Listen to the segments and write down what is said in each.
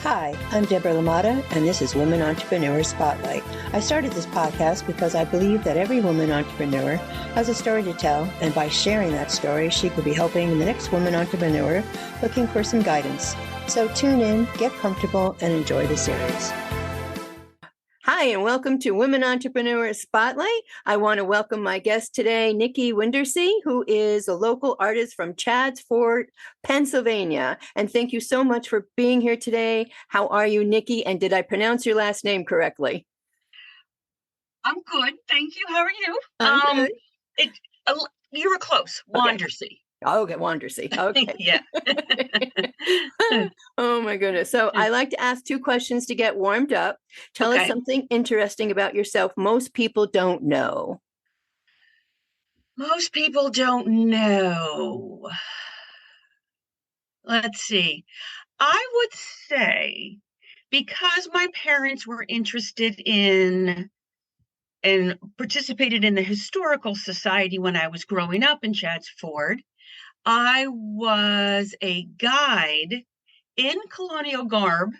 Hi, I'm Deborah Lamata, and this is Women Entrepreneur Spotlight. I started this podcast because I believe that every woman entrepreneur has a story to tell, and by sharing that story, she could be helping the next woman entrepreneur looking for some guidance. So tune in, get comfortable, and enjoy the series. Hi, and welcome to Women Entrepreneur Spotlight. I want to welcome my guest today, Nicki Wandersee, who is a local artist from Chadford, Pennsylvania. And thank you so much for being here today. How are you, Nicki? And did I pronounce your last name correctly? I'm good, thank you. How are you? I'm good. You were close. Wandersee. Okay, Wandersee. Okay. Yeah. Oh my goodness. So I like to ask two questions to get warmed up. Tell us something interesting about yourself most people don't know. Most people don't know. Let's see. I would say because my parents were interested in and participated in the historical society when I was growing up in Chadford, I was a guide in colonial garb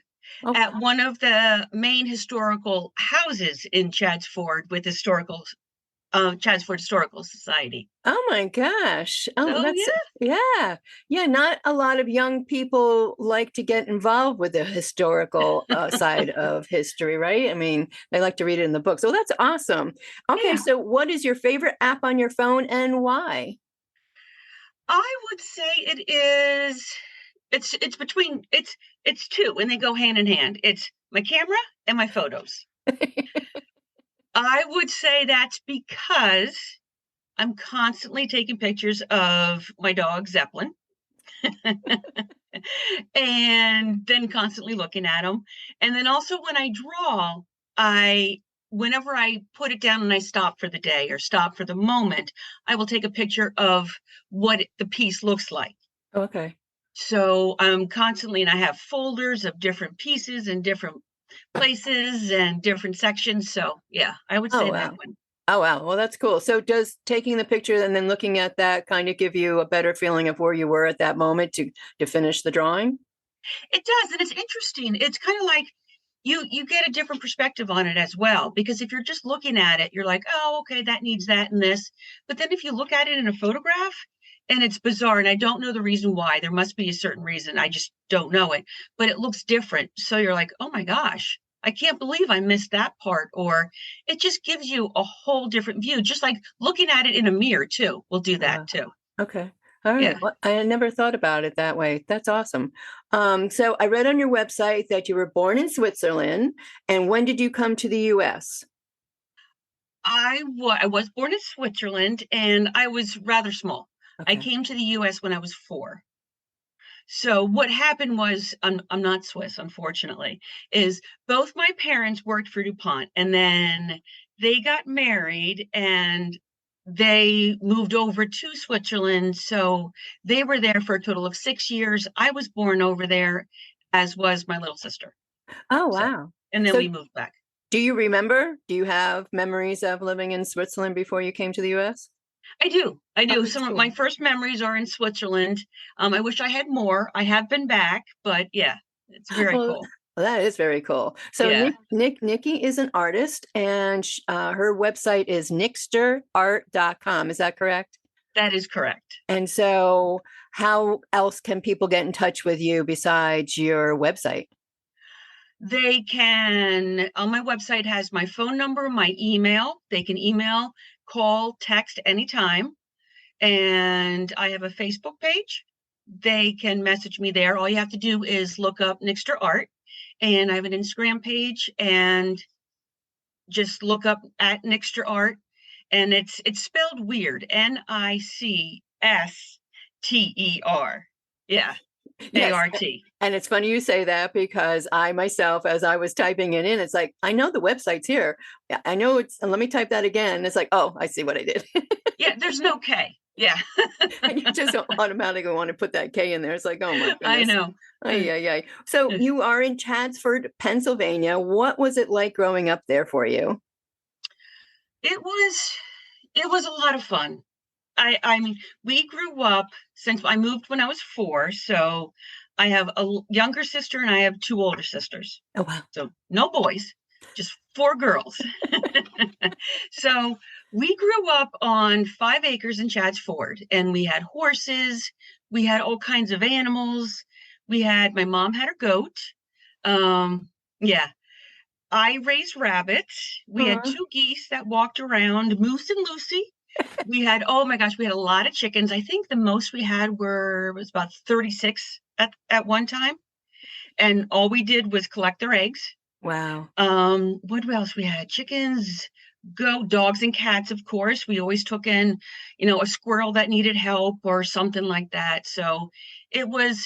at one of the main historical houses in Chadford with Chadford Historical Society. Oh my gosh. Oh, So, that's yeah. Not a lot of young people like to get involved with the historical side of history, right? I mean, they like to read it in the books. So that's awesome. Okay, yeah. so what is your favorite app on your phone and why? I would say it's two and they go hand in hand. It's my camera and my photos. I would say that's because I'm constantly taking pictures of my dog Zeppelin and then constantly looking at them. And then also when I draw, whenever I put it down and I stop for the day or stop for the moment, I will take a picture of what the piece looks like. Okay. So I'm constantly, and I have folders of different pieces in different places and different sections. So yeah, I would say that one. Oh, wow. Well, that's cool. So does taking the picture and then looking at that kind of give you a better feeling of where you were at that moment to finish the drawing? It does. And it's interesting. It's kind of like you get a different perspective on it as well. Because if you're just looking at it, you're like, oh, okay, that needs that and this. But then if you look at it in a photograph, and it's bizarre, and I don't know the reason why. There must be a certain reason. I just don't know it. But it looks different. So you're like, oh my gosh, I can't believe I missed that part. Or it just gives you a whole different view. Just like looking at it in a mirror too will do that too. Okay. All right. Yeah. Well, I never thought about it that way. That's awesome. So I read on your website that you were born in Switzerland. And when did you come to the U.S.? I was born in Switzerland and I was rather small. I Okay. came to the US when I was 4. So what happened was, I'm not Swiss, unfortunately, is both my parents worked for DuPont and then they got married and they moved over to Switzerland. So they were there for a total of 6 years. I was born over there, as was my little sister. Oh, So, wow. and then So we moved back. do you remember? Do you have memories of living in Switzerland before you came to the U.S.? I do. I Oh, do. that's Some of cool. my first memories are in Switzerland. I wish I had more. I have been back, but yeah, it's very Well, cool. that is very cool. So Yeah, Nicki is an artist, and her website is nixterart.com. Is that correct? that is correct. And so how else can people get in touch with you besides your website? They can, on my website has my phone number, my email. They can email, call, text anytime. And I have a Facebook page. They can message me there. All you have to do is look up Nixter Art. And I have an Instagram page and just look up at Nixter Art. And it's spelled weird. Nicster. Yeah. Yes. ART. And it's funny you say that because I myself, as I was typing it in, it's like, I know the website's here. I know it's, and let me type that again. It's like, oh, I see what I did. Yeah, there's no K. Yeah. And you just don't automatically want to put that K in there. It's like, oh my I goodness. know. Ay, ay, ay. So you are in Chadford, Pennsylvania. What was it like growing up there for you? It was a lot of fun. I mean, we grew up since I moved when I was 4, so I have a younger sister and I have two older sisters. Oh, wow. So no boys, just four girls. So we grew up on 5 acres in Chadds Ford, and we had horses, we had all kinds of animals. My mom had a goat. Yeah, I raised rabbits. We had Aw. two geese that walked around, Moose and Lucy. Oh my gosh, we had a lot of chickens. I think the most we had was about 36 at one time. And all we did was collect their eggs. Wow. What else we had? Chickens, goat, dogs, and cats, of course. We always took in, a squirrel that needed help or something like that. So it was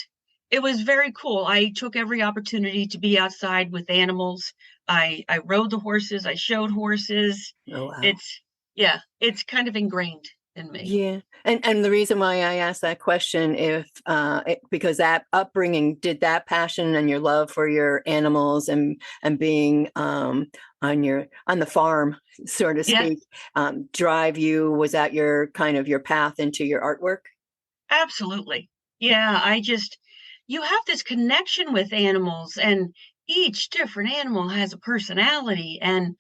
it was very cool. I took every opportunity to be outside with animals. I rode the horses, I showed horses. Oh, wow. It's Yeah, it's kind of ingrained in me. Yeah. And the reason why I asked that question, because that upbringing, did that passion and your love for your animals and being on the farm, so to Yeah, speak, drive you? Was that your kind of your path into your artwork? absolutely. Yeah, you have this connection with animals, and each different animal has a personality, and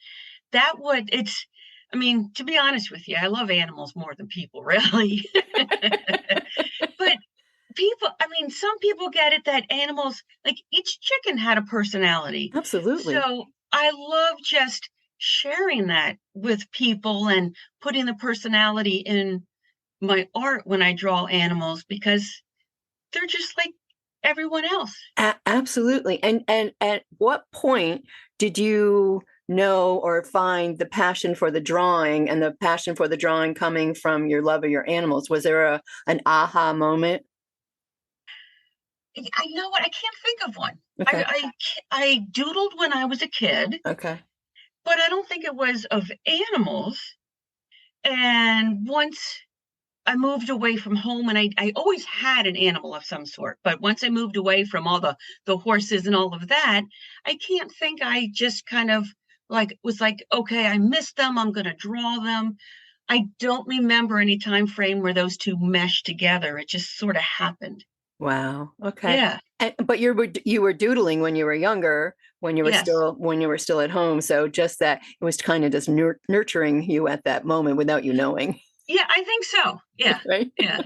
that would it's I mean, to be honest with you, I love animals more than people, really. But some people get it that animals, like each chicken had a personality. Absolutely. So I love just sharing that with people and putting the personality in my art when I draw animals, because they're just like everyone else. Absolutely. And at what point did you know or find the passion for the drawing, and the passion for the drawing coming from your love of your animals? Was there an aha moment? I know what I can't think of one. Okay. I doodled when I was a kid, Okay. but I don't think it was of animals. And once I moved away from home, and I always had an animal of some sort, but once I moved away from all the horses and all of that, I can't think. I just kind of was like, okay, I miss them. I'm going to draw them. I don't remember any time frame where those two meshed together. It just sort of happened. Wow. Okay. Yeah. But you were doodling when you were younger, Yes. when you were still at home. So just that it was kind of just nurturing you at that moment without you knowing, Yeah, I think so. Yeah. right? Yeah.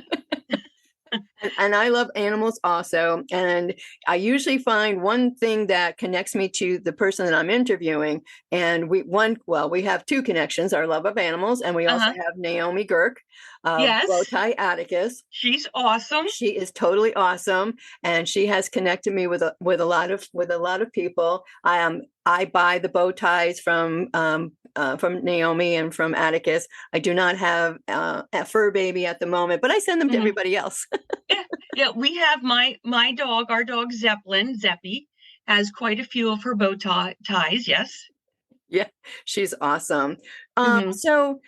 And I love animals also. And I usually find one thing that connects me to the person that I'm interviewing. And we have two connections: our love of animals, and we also Uh-huh. have Naomi Girk, Yes. Bowtie Atticus. She's awesome. She is totally awesome, and she has connected me with a lot of people. I buy the bow ties from Naomi and from Atticus. I do not have a fur baby at the moment, but I send them to Mhm. everybody else. Yeah. Yeah, we have my dog, our dog Zeppy, has quite a few of her ties. Yes. Yeah, she's awesome. Hmm. So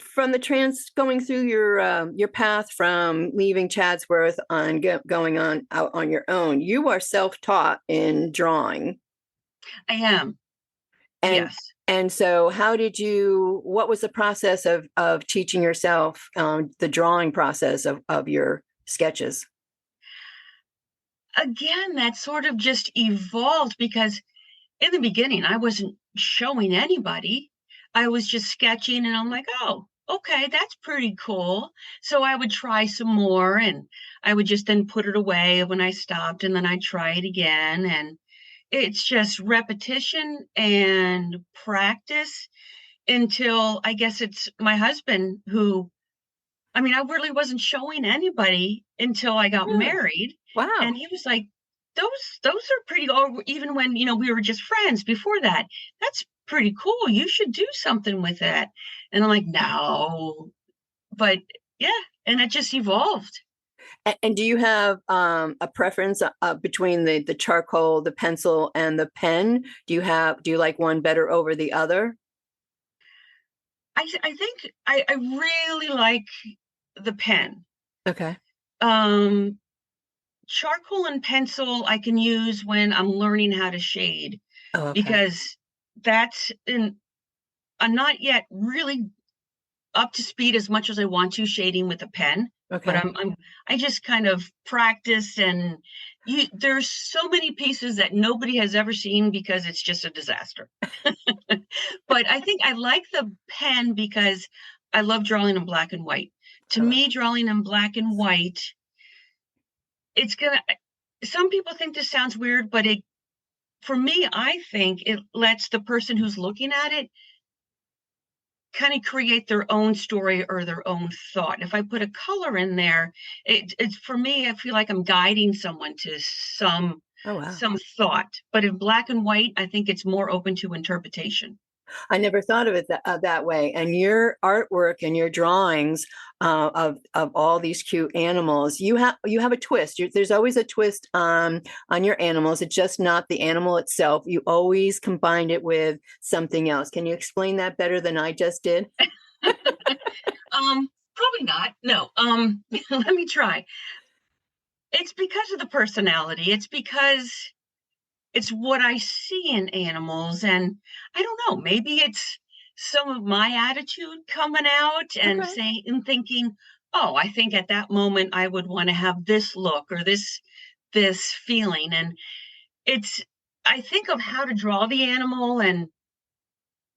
from the going through your path from leaving Chadsworth on going on out on your own, you are self-taught in drawing. I am. And Yes. and so what was the process of teaching yourself the drawing process of your sketches? Again, that sort of just evolved because in the beginning, I wasn't showing anybody. I was just sketching, and I'm like, oh, okay, that's pretty cool. So I would try some more, and I would just then put it away when I stopped, and then I'd try it again. And it's just repetition and practice until, I guess, it's my husband who, I really wasn't showing anybody until I got Really? married, and Wow. he was like, "Those are pretty," or even when, we were just friends before that, "That's pretty cool. You should do something with that." And I'm like, "No." But yeah, and it just evolved. And do you have a preference between the charcoal, the pencil, and the pen? Do you like one better over the other? I think I really like the pen. Okay. Um, Charcoal and pencil I can use when I'm learning how to shade, Oh, okay. because that's in I'm not yet really up to speed as much as I want to shading with a pen, but Okay. I just kind of practice, and There's so many pieces that nobody has ever seen because it's just a disaster. But I think I like the pen because I love drawing in black and white. To I love me, drawing in black and white, it's gonna some people think this sounds weird, but it for me, I think it lets the person who's looking at it kind of create their own story or their own thought. If I put a color in there, it's for me, I feel like I'm guiding someone to Oh, wow. some thought. But in black and white, I think it's more open to interpretation. I never thought of it that way. And your artwork and your drawings of all these cute animals, you have a twist. There's always a twist on your animals. It's just not the animal itself. You always combine it with something else. Can you explain that better than I just did? Probably not. No. Let me try. It's because of the personality. It's because it's what I see in animals, and I don't know, maybe it's some of my attitude coming out and Okay. saying and thinking, "Oh, I think at that moment I would wanna have this look or this feeling," and it's I think of how to draw the animal and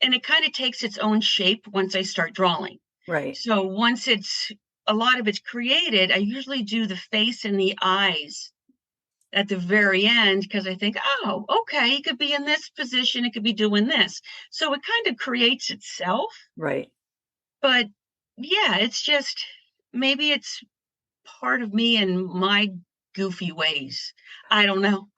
it kinda takes its own shape once I start drawing. Right. So once it's a lot of it's created, I usually do the face and the eyes at the very end because I think, oh, okay, he could be in this position, it could be doing this. So it kind of creates itself. Right. But yeah, it's just maybe it's part of me and my goofy ways. I don't know.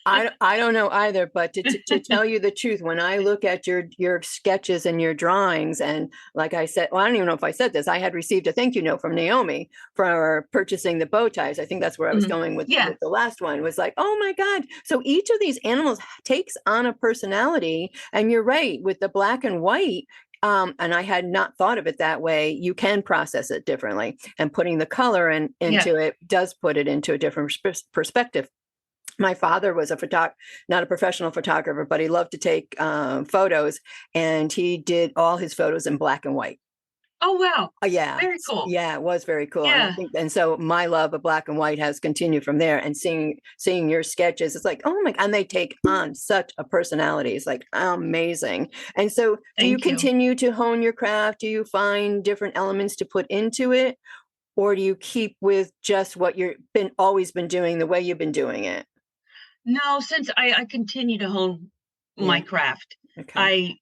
I don't know either, but to tell you the truth, when I look at your sketches and your drawings, and like I said, well, I don't even know if I said this, I had received a thank you note from Naomi for purchasing the bow ties. I think that's where I was Mhm. going Yeah, with the last one. Was like, oh my God! So each of these animals takes on a personality, and you're right with the black and white. And I had not thought of it that way. You can process it differently, and putting the color yeah. into it does put it into a different perspective. My father was not a professional photographer, but he loved to take photos, and he did all his photos in black and white. Oh wow. Yeah, Very cool. yeah, it was very cool, and I Yeah. think, and so my love of black and white has continued from there. And seeing your sketches, it's like, oh my, and they take on such a personality. It's like amazing. And so, do you Thank you. continue to hone your craft? Do you find different elements to put into it, or do you keep with just what you've been always been doing the way you've been doing it? No, since I continue to hone my Yeah. craft. Okay. I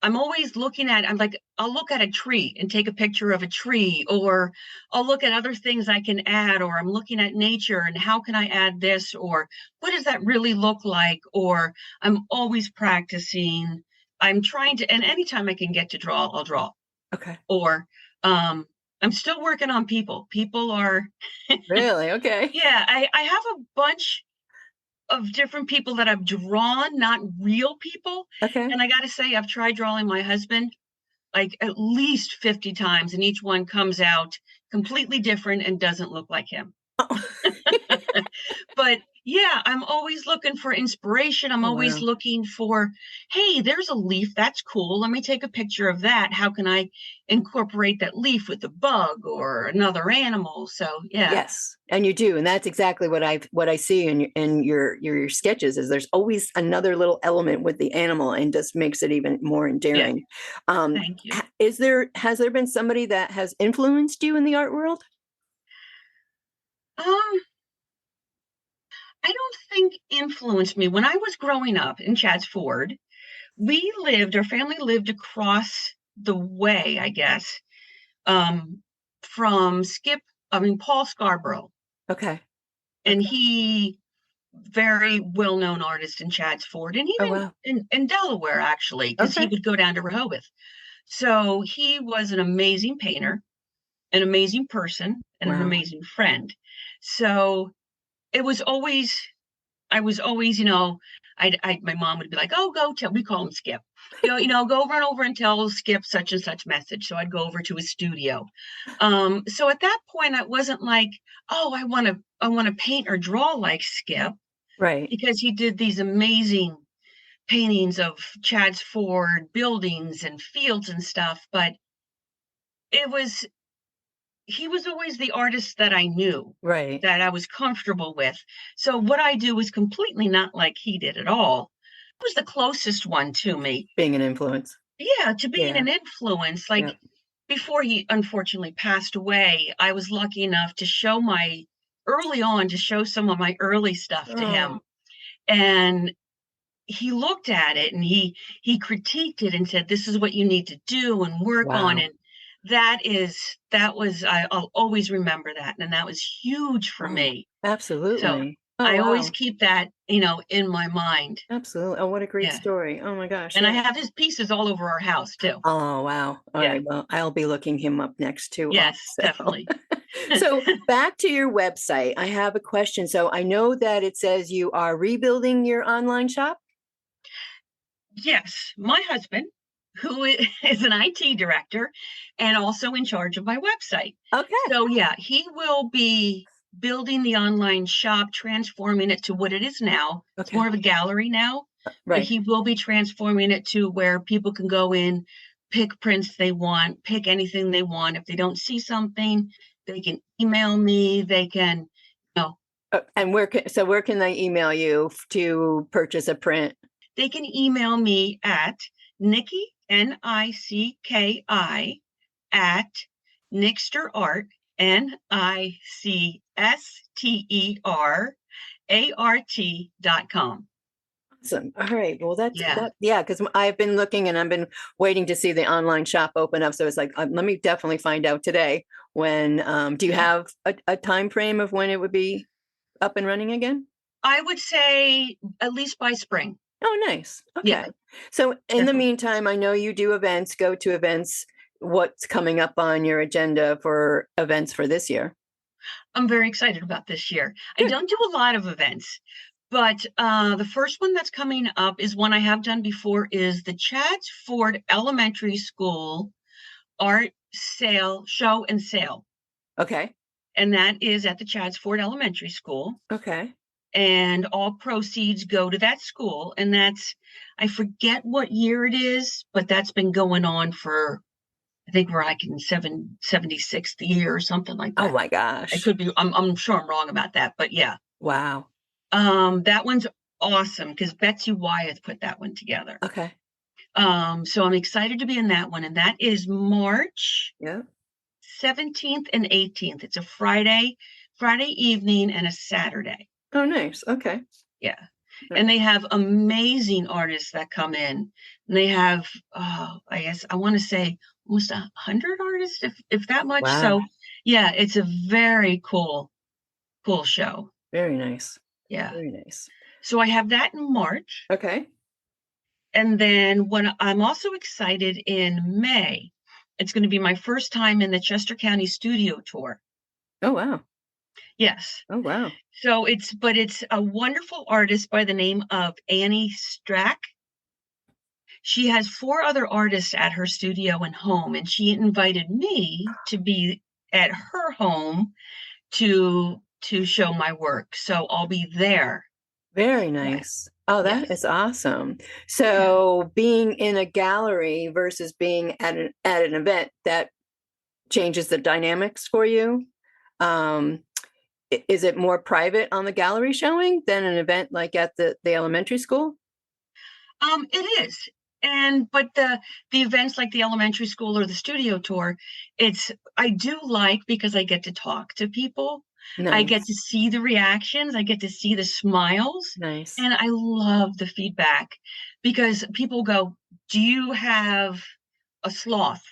I'm always looking at I'm like, I'll look at a tree and take a picture of a tree, or I'll look at other things I can add, or I'm looking at nature and how can I add this, or what does that really look like? Or I'm always practicing. I'm trying to, and anytime I can get to draw, I'll draw. Okay. Or I'm still working on people. People are, Really? Okay. yeah, I have a bunch of different people that I've drawn, not real people. Okay. And I gotta say, I've tried drawing my husband like at least 50 times, and each one comes out completely different and doesn't look like him. Oh. But yeah, I'm always looking for inspiration. I'm Oh, always wow. looking for, hey, there's a leaf. That's cool. Let me take a picture of that. How can I incorporate that leaf with a bug or another animal? So yeah, Yes, and you do, and that's exactly what I see in your sketches is there's always another little element with the animal and just makes it even more yeah. endearing. Thank you. Has there been somebody that has influenced you in the art world? Um, I don't think influenced me. When I was growing up in Chadds Ford, our family lived across the way, I guess, um, from Paul Scarborough. Okay. And Okay. he, very well-known artist in Chadds Ford, and Oh, even wow. in Delaware, actually, because he Okay. would go down to Rehoboth. So he was an amazing painter, an amazing person, and an Wow. amazing friend. So it was always I was always, my mom would be like, "Oh, go tell." We call him Skip. Go run over and tell Skip such and such message. So I'd go over to his studio. So at that point, I wasn't like, "Oh, I want to paint or draw like Skip," Right. because he did these amazing paintings of Chadds Ford buildings and fields and stuff. But it was he was always the artist that I knew, Right. that I was comfortable with. So what I do is completely not like he did at all. He was the closest one to me. Being an influence. Yeah, to being Yeah. an influence. Yeah. Like before he unfortunately passed away, I was lucky enough to show my early on to show some of my early stuff to him. Oh, And he looked at it and he critiqued it and said, this is what you need to do and work on. wow. And that was I'll always remember that. And that was huge for Oh, me. So absolutely. Oh, I always wow. keep that, in my mind. Absolutely. Oh, what a great Yeah. story. Oh my gosh. And I Yeah. have his pieces all over our house too. Oh, wow. All Yeah. right. Well, I'll be looking him up next too Yes, also. definitely. So back to your website. I have a question. So I know that it says you are rebuilding your online shop. Yes, my husband, who is an IT director and also in charge of my website. Okay. So, yeah, he will be building the online shop, transforming it to what it is now. It's more Okay. of a gallery now, but Right. he will be transforming it to where people can go in, pick prints they want, pick anything they want. If they don't see something, they can email me. They can, And where can they email you to purchase a print? they can email me at Nicki, Nicki, at Nixter Art, NICSTERART.com. Awesome. All right. Well, Yeah. yeah, because I've been looking and I've been waiting to see the online shop open up. So it's like, let me definitely find out today when, do you have a time frame of when it would be up and running again? I would say at least by spring. Oh, nice. Yeah, Okay. So in the definitely. meantime, I know you do events, go to events. What's coming up on your agenda for events for this year? I'm very excited about this year. I Good. don't do a lot of events, but the first one that's coming up is one I have done before is the Chadds Ford Elementary School art sale, show and sale. Okay. And that is at the Chadds Ford Elementary School. Okay. And all proceeds go to that school. And that's, I forget what year it is, but that's been going on for, I think we're like in 76th year or something like Oh that. my It gosh. could be, I'm sure I'm wrong about that, but yeah. Wow. That one's awesome because Betsy Wyeth put that one together. Okay. So I'm excited to be in that one. And that is March Yeah. 17th and 18th. It's a Friday evening and a Saturday. Oh, nice. Okay. Yeah. Right. And they have amazing artists that come in. And they have, I guess I want to say almost 100 artists, if that much. Wow. So yeah, it's a very cool show. Very nice. Yeah. Very nice. So I have that in March. Okay. And then when I'm also excited in May, it's going to be my first time in the Chester County Studio Tour. Oh, wow. Yes. Oh, wow. So it's a wonderful artist by the name of Annie Strack. She has 4 other artists at her studio and home, and she invited me to be at her home to show my work. So I'll be there. Very Yeah. nice. Oh, that Yes. is awesome. Yeah. So being in a gallery versus being at an event, that changes the dynamics for you. Um, is it more private on the gallery showing than an event like at the elementary school? It is. But the events like the elementary school or the studio tour, I do like because I get to talk to people. I get to Nice. see the reactions, I get to see the smiles, Nice. and I love the feedback because people go, "Do you have a sloth?"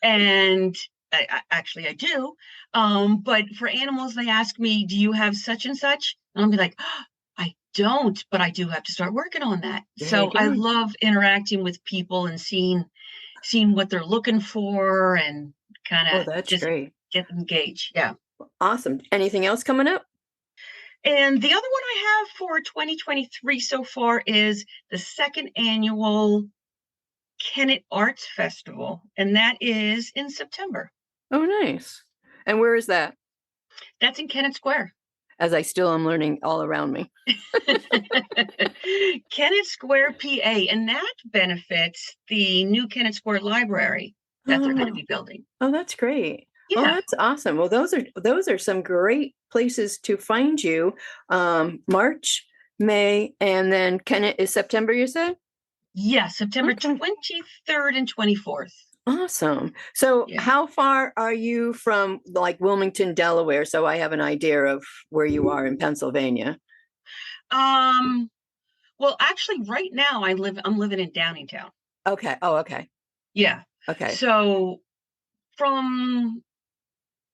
And actually, I do. But for animals, they ask me, "Do you have such and such?" And I'll be like, I don't, but I do have to start working on that. There you So I go. love interacting with people and seeing what they're looking for and kind Oh, of that's just great. get engaged. Yeah. Awesome. Anything else coming up? And the other one I have for 2023 so far is the second annual Kennett Arts Festival, and that is in September. Oh, nice. And where is that? That's in Kennett Square. As I still am learning all around me. Kennett Square, PA, and that benefits the new Kennett Square Library that they're going to Oh, be building. oh, that's great. Oh, Yeah. that's awesome. Well, those are some great places to find you. March, May, and then is September, you said? Yeah, September Okay. 23rd and 24th. Awesome. So Yeah. how far are you from like Wilmington, Delaware? So I have an idea of where you are in Pennsylvania. Um, well, actually right now I'm living in Downingtown. Okay. Oh, okay. Yeah. Okay. So from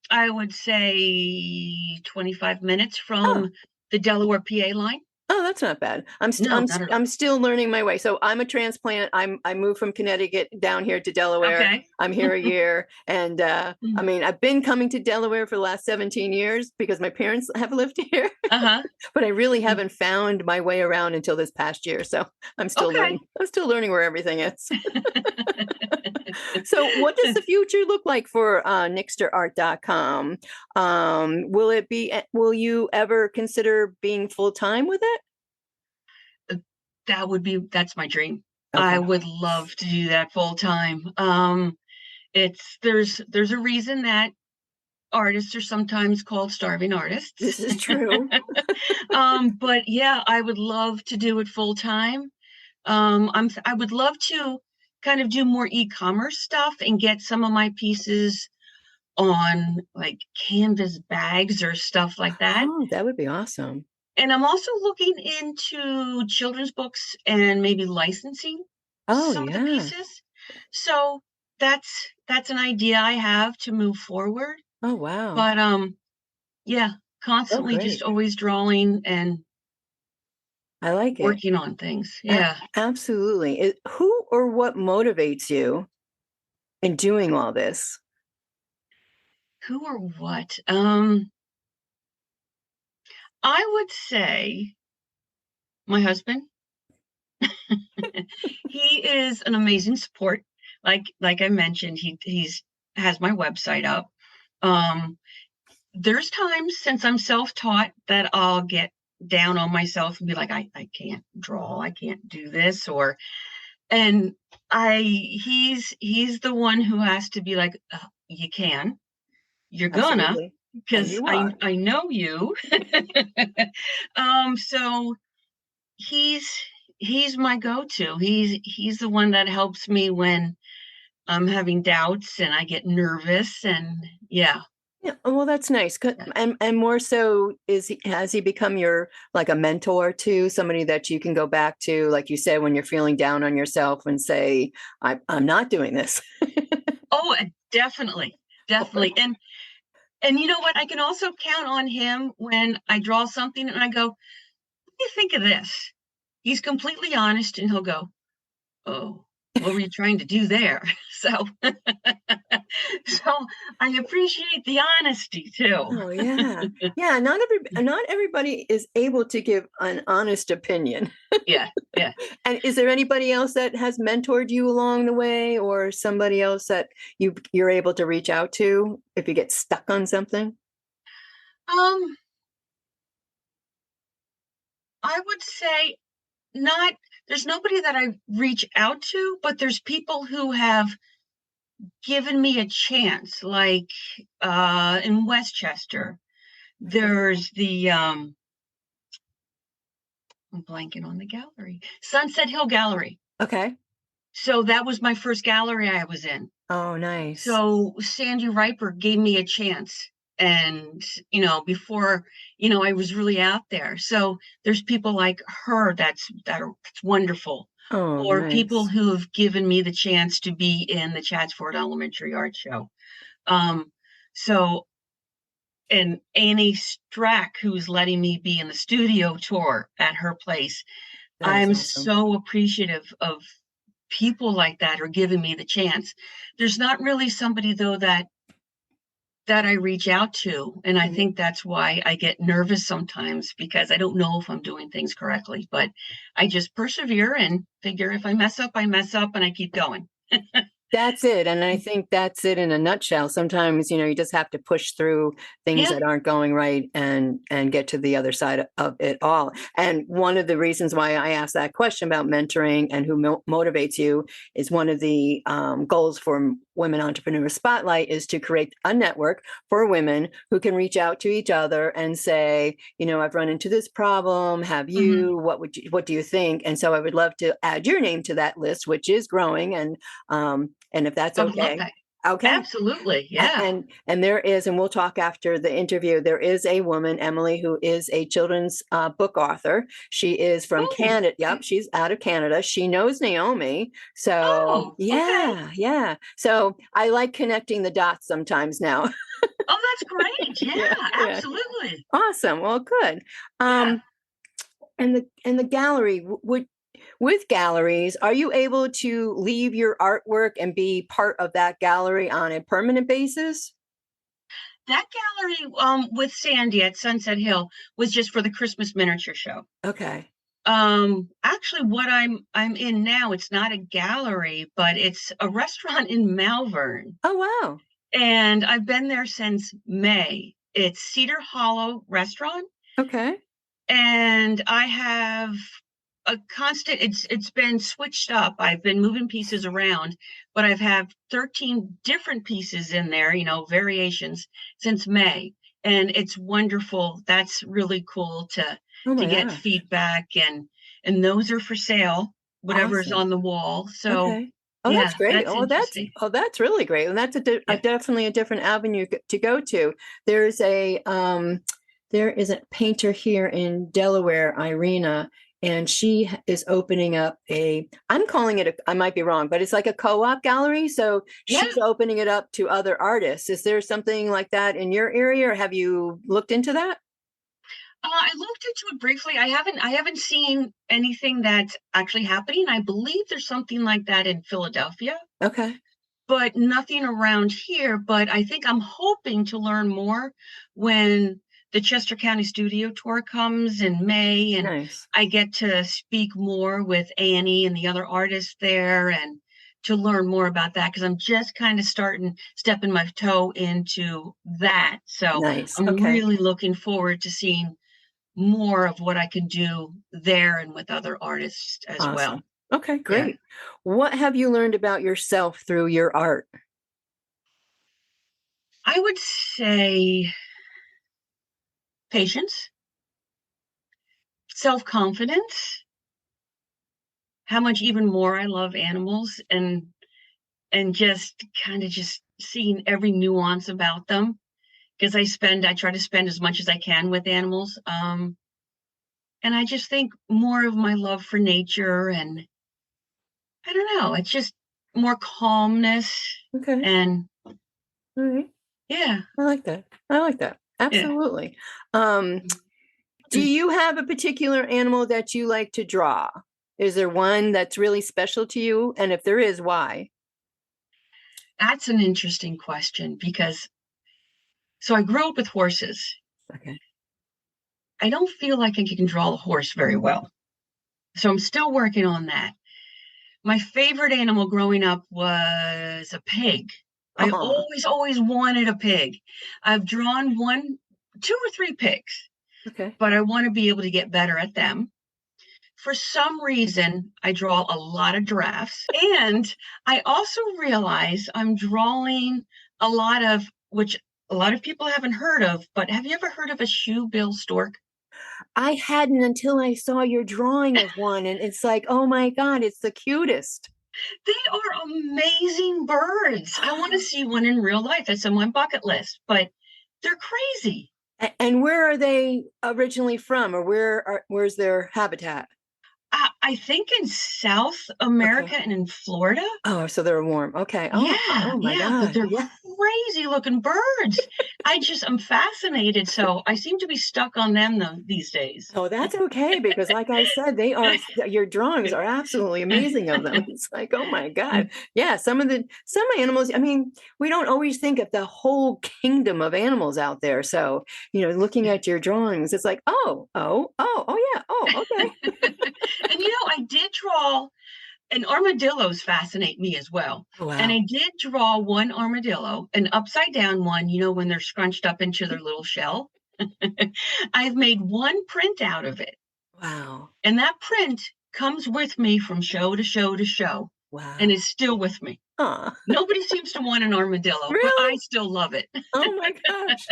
I would say 25 minutes Oh, from the Delaware PA line. oh, that's not bad. No, not at all. I'm still learning my way. So I'm a transplant. I moved from Connecticut down here to Delaware. Okay. I'm here a year, and I mean I've been coming to Delaware for the last 17 years because my parents have lived here, Uh-huh. but I really haven't found my way around until this past year. So I'm still Okay. learning. I'm still learning where everything is. So what does the future look like for nixterart.com? Will you ever consider being full time with it? That's my dream. I Okay. would love to do that full time. There's a reason that artists are sometimes called starving artists. This is true. But yeah, I would love to do it full time. I would love to kind of do more e-commerce stuff and get some of my pieces on like canvas bags or stuff like that. Oh, that would be awesome. And I'm also looking into children's books and maybe licensing Oh, some of the yeah. pieces. So that's an idea I have to move forward. Oh, wow. But yeah, Oh, constantly just great. always drawing and I like it. working on things. Yeah. Absolutely. Who or what motivates you in doing all this? Who or what? I would say my husband. He is an amazing support. Like I mentioned, he's has my website up. Um, there's times since I'm self-taught that I'll get down on myself and be like, I can't draw, I can't do this, or and he's the one who has to be like, you can, you're gonna, Absolutely. And because you I are. I know you. So he's he's my go-to. He's the one that helps me when I'm having doubts and I get nervous and yeah. Yeah, well, that's nice. And more so, has he become your like a mentor too, somebody that you can go back to, like you said, when you're feeling down on yourself and say, I'm not doing this. Oh, definitely. Definitely. And you know what? I can also count on him when I draw something and I go, what do you think of this? He's completely honest and he'll go, oh, what were you trying to do there? So so I appreciate the honesty too. Oh yeah. Yeah, not everybody is able to give an honest opinion. Yeah, yeah. And is there anybody else that has mentored you along the way, or somebody else that you're able to reach out to if you get stuck on something? Um, I would say not there's nobody that I reach out to, but there's people who have given me a chance, like in Westchester. There's the I'm blanking on the gallery. Sunset Hill Gallery. Okay. So that was my first gallery I was in. Oh, nice. So Sandy Riper gave me a chance. And, before, I was really out there. So there's people like her that's wonderful. Oh, Or people nice. who have given me the chance to be in the Chatsford Elementary Art Show. Um, so and Annie Strack, who's letting me be in the studio tour at her place. That is I'm awesome. so appreciative of people like that are giving me the chance. There's not really somebody though that I reach out to, and I Mhm. think that's why I get nervous sometimes because I don't know if I'm doing things correctly, but I just persevere and figure if I mess up, I mess up and I keep going. That's it. And I think that's it in a nutshell. Sometimes, you just have to push through things Yeah. that aren't going right and get to the other side of it all. And one of the reasons why I asked that question about mentoring and who motivates you is one of the goals for Women Entrepreneur Spotlight is to create a network for women who can reach out to each other and say, I've run into this problem. Have you? What do you think? And so I would love to add your name to that list, which is growing. And if that's I would love okay. that. Okay. Absolutely. Yeah. And there is, and we'll talk after the interview, there is a woman, Emily, who is a children's book author. She is from Canada. Yep. She's out of Canada. She knows Naomi. So yeah. So I like connecting the dots sometimes now. Oh, that's great. Yeah, absolutely. Awesome. Well, good. And the gallery with galleries, are you able to leave your artwork and be part of that gallery on a permanent basis? That gallery with Sandy at Sunset Hill was just for the Christmas miniature show. Okay. Actually what I'm in now, it's not a gallery, but it's a restaurant in Malvern. Oh, wow. And I've been there since May. It's Cedar Hollow Restaurant. Okay. And I have a constant, it's been switched up. I've been moving pieces around, but I've had 13 different pieces in there, variations since May. And it's wonderful. That's really cool to get feedback, and those are for sale, whatever's on the wall. So okay. Oh, that's great. That's really great. And that's definitely a different avenue to go to. There's there is a painter here in Delaware, Irina, and she is opening up I'm calling it I might be wrong, but it's like a co-op gallery. So she's opening it up to other artists. Is there something like that in your area, or have you looked into that? I looked into it briefly. I haven't seen anything that's actually happening. I believe there's something like that in Philadelphia. Okay. But nothing around here. But I think I'm hoping to learn more when the Chester County Studio Tour comes in May, and I get to speak more with Annie and the other artists there, and to learn more about that, because I'm just kind of stepping my toe into that. So I'm really looking forward to seeing more of what I can do there and with other artists as well. Okay, great. Yeah. What have you learned about yourself through your art? I would say patience, self-confidence, how much even more I love animals, and just kind of just seeing every nuance about them, because I try to spend as much as I can with animals. And I just think more of my love for nature, and I don't know, it's just more calmness. Okay. And all right. Yeah. I like that. Absolutely. Yeah. Do you have a particular animal that you like to draw? Is there one that's really special to you? And if there is, why? That's an interesting question, because I grew up with horses. Okay. I don't feel like I can draw a horse very well. So I'm still working on that. My favorite animal growing up was a pig. I always wanted a pig. I've drawn 2 or 3 pigs. Okay. But I want to be able to get better at them. For some reason, I draw a lot of giraffes. And I also realize I'm drawing a lot of, which a lot of people haven't heard of, but have you ever heard of a shoebill stork? I hadn't until I saw your drawing of one, and it's like, oh my God, it's the cutest. They are amazing birds. I want to see one in real life. That's on my bucket list, but they're crazy. And where are they originally from, or where's their habitat? I think in South America and in Florida. Oh, so they're warm. Okay. Oh my God. But they're crazy looking birds. I'm fascinated. So I seem to be stuck on them these days. Oh, that's okay, because like I said, your drawings are absolutely amazing of them. It's like, oh my God. Yeah. Some animals, I mean, we don't always think of the whole kingdom of animals out there. So, looking at your drawings, it's like, oh yeah. Oh, okay. And I did draw, and armadillos fascinate me as well. Oh, wow. And I did draw one armadillo, an upside down one, when they're scrunched up into their little shell. I've made one print out of it. Wow. And that print comes with me from show to show to show. Wow. And is still with me. Aw. Nobody seems to want an armadillo, but I Really? still love it. Oh my gosh.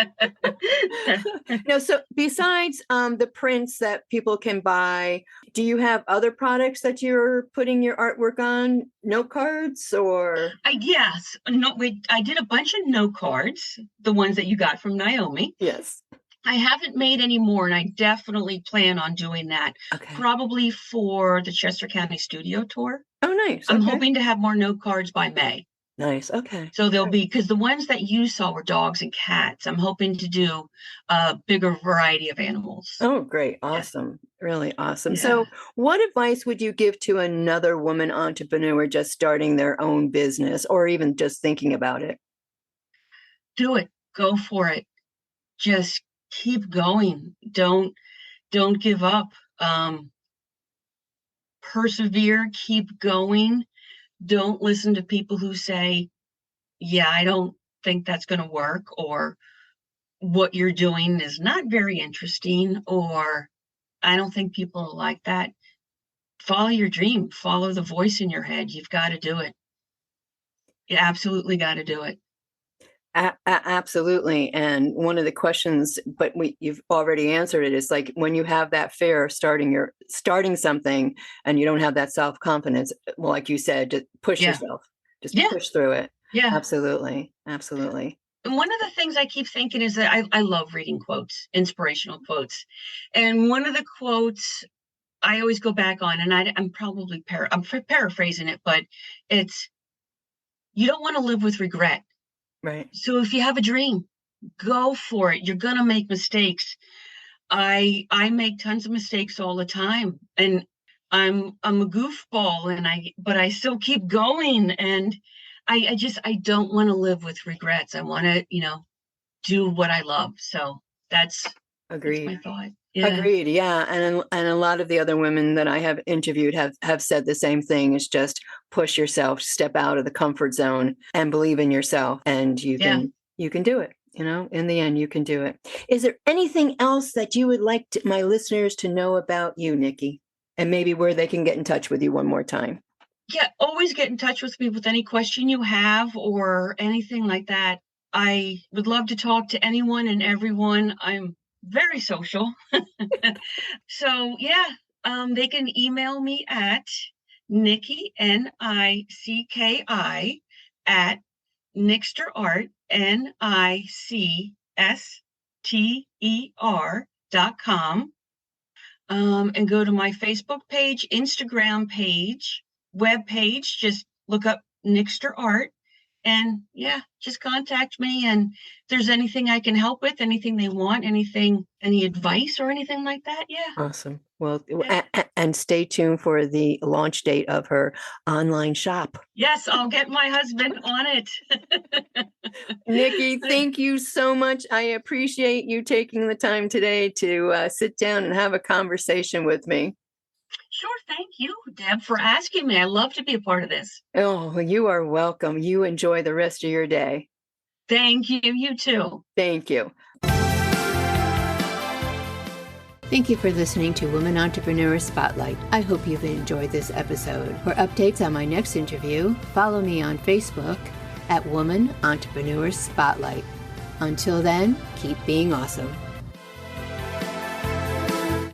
No, so besides the prints that people can buy, do you have other products that you're putting your artwork on? Note cards or? Yes, no, I did a bunch of note cards, the ones that you got from Naomi. Yes. I haven't made any more, and I definitely plan on doing that, Okay. probably for the Chester County Studio Tour. Oh, nice. I'm Okay. hoping to have more note cards by May. Nice. Okay. So they'll be, because the ones that you saw were dogs and cats. I'm hoping to do a bigger variety of animals. Oh, great. Yeah. Awesome. Really awesome. Yeah. So what advice would you give to another woman entrepreneur just starting their own business or even just thinking about it? Do it. Go for it. Just keep going. Don't give up. Persevere, keep going. Don't listen to people who say, yeah, I don't think that's going to work, or what you're doing is not very interesting, or I don't think people will like that. Follow your dream, follow the voice in your head. You've got to do it. You absolutely got to do it. Absolutely. And one of the questions, but you've already answered it, is like when you have that fear of starting something and you don't have that self-confidence, well, like you said, just push yourself, just push through it. Yeah. Absolutely. Absolutely. And one of the things I keep thinking is that I love reading quotes, inspirational quotes. And one of the quotes I always go back on, and I'm probably I'm paraphrasing it, but it's, you don't want to live with regret. Right. So if you have a dream, go for it. You're going to make mistakes. I make tons of mistakes all the time, and I'm a goofball, but I still keep going. And I don't want to live with regrets. I want to, do what I love. So that's my thought. Yeah. Agreed. Yeah. And a lot of the other women that I have interviewed have said the same thing. It's just push yourself, step out of the comfort zone and believe in yourself. And you can do it. In the end, you can do it. Is there anything else that you would like my listeners to know about you, Nicki? And maybe where they can get in touch with you one more time? Yeah, always get in touch with me with any question you have or anything like that. I would love to talk to anyone and everyone. I'm very social. So yeah, they can email me at Nicki, Nicki, at NixterArt, NICSTER.com. And go to my Facebook page, Instagram page, web page. Just look up Nixter Art, and just contact me. And if there's anything I can help with, anything they want, any advice or anything like that. Yeah. Awesome. Well, and stay tuned for the launch date of her online shop. Yes, I'll get my husband on it. Nicki, thank you so much. I appreciate you taking the time today to sit down and have a conversation with me. Sure. Thank you, Deb, for asking me. I love to be a part of this. Oh, you are welcome. You enjoy the rest of your day. Thank you. You too. Thank you. Thank you for listening to Woman Entrepreneur Spotlight. I hope you've enjoyed this episode. For updates on my next interview, follow me on Facebook at Woman Entrepreneur Spotlight. Until then, keep being awesome.